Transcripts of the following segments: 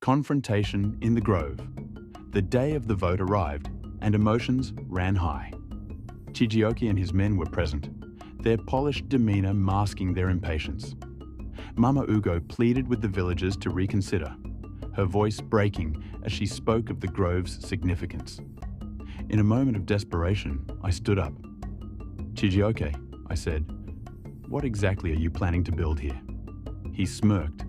Confrontation in the Grove. The day of the vote arrived, and emotions ran high. Chijioke and his men were present, their polished demeanor masking their impatience. Mama Ugo pleaded with the villagers to reconsider, her voice breaking as she spoke of the grove's significance. In a moment of desperation, I stood up. "Chijioke," I said, "what exactly are you planning to build here?" He smirked.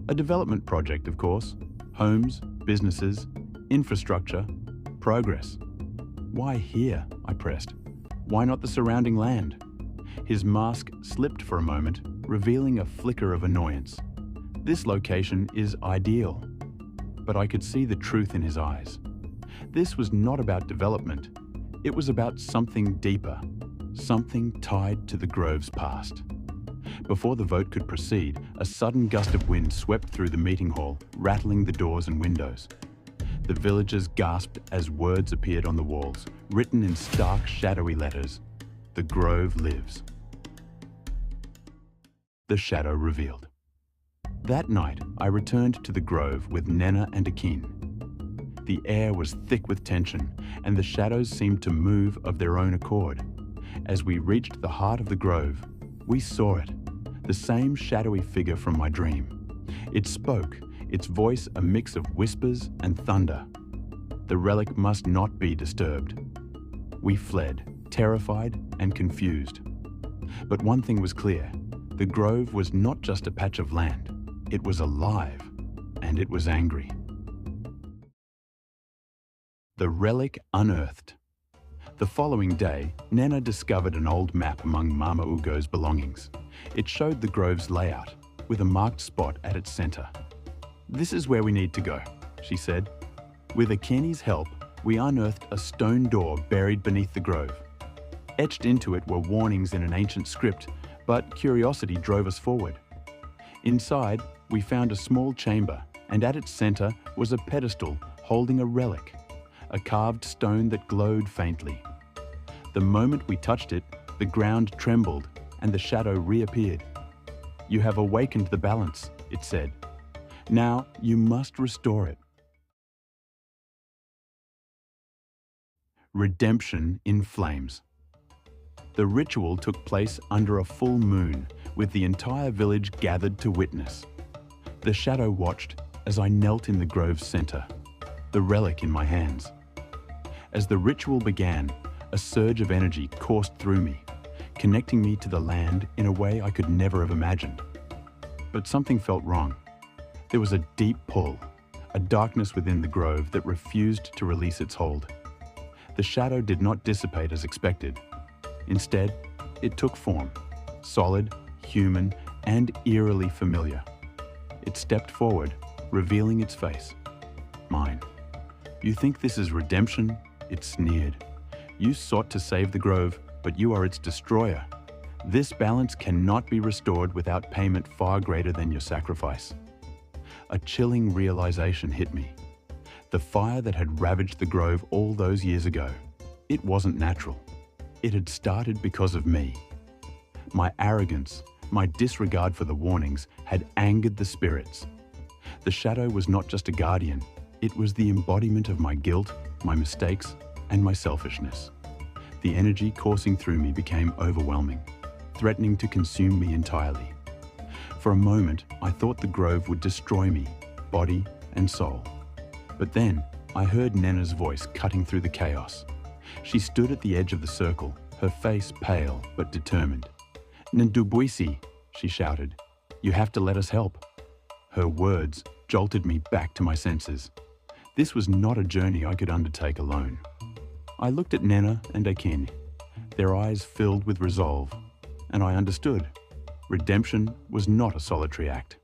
"A development project, of course. Homes, businesses, infrastructure, progress." "Why here?" I pressed. "Why not the surrounding land?" His mask slipped for a moment, revealing a flicker of annoyance. "This location is ideal." But I could see the truth in his eyes. This was not about development. It was about something deeper, something tied to the Grove's past. Before the vote could proceed, a sudden gust of wind swept through the meeting hall, rattling the doors and windows. The villagers gasped as words appeared on the walls, written in stark, shadowy letters. "The Grove lives." The shadow revealed. That night, I returned to the Grove with Nena and Akin. The air was thick with tension, and the shadows seemed to move of their own accord. As we reached the heart of the Grove, we saw it, the same shadowy figure from my dream. It spoke, its voice a mix of whispers and thunder. The relic must not be disturbed. We fled, terrified and confused. But one thing was clear. The Grove was not just a patch of land. It was alive, and it was angry. The relic unearthed. The following day, Nena discovered an old map among Mama Ugo's belongings. It showed the Grove's layout, with a marked spot at its center. "This is where we need to go," she said. With Akini's help, we unearthed a stone door buried beneath the Grove. Etched into it were warnings in an ancient script, but curiosity drove us forward. Inside, we found a small chamber, and at its center was a pedestal holding a relic, a carved stone that glowed faintly. The moment we touched it, the ground trembled and the shadow reappeared. "You have awakened the balance," it said. "Now you must restore it." Redemption in flames. The ritual took place under a full moon, with the entire village gathered to witness. The shadow watched as I knelt in the Grove's center, the relic in my hands. As the ritual began, a surge of energy coursed through me, connecting me to the land in a way I could never have imagined. But something felt wrong. There was a deep pull, a darkness within the Grove that refused to release its hold. The shadow did not dissipate as expected. Instead, it took form, solid, human, and eerily familiar. It stepped forward, revealing its face. Mine. "You think this is redemption?" It sneered. "You sought to save the Grove, but you are its destroyer. This balance cannot be restored without payment far greater than your sacrifice." A chilling realization hit me. The fire that had ravaged the Grove all those years ago, it wasn't natural. It had started because of me. My arrogance, my disregard for the warnings, had angered the spirits. The shadow was not just a guardian, it was the embodiment of my guilt, my mistakes, and my selfishness. The energy coursing through me became overwhelming, threatening to consume me entirely. For a moment, I thought the Grove would destroy me, body and soul. But then, I heard Nena's voice cutting through the chaos. She stood at the edge of the circle, her face pale but determined. "Ndubuisi," she shouted, "you have to let us help." Her words jolted me back to my senses. This was not a journey I could undertake alone. I looked at Nena and Akin, their eyes filled with resolve, and I understood. Redemption was not a solitary act.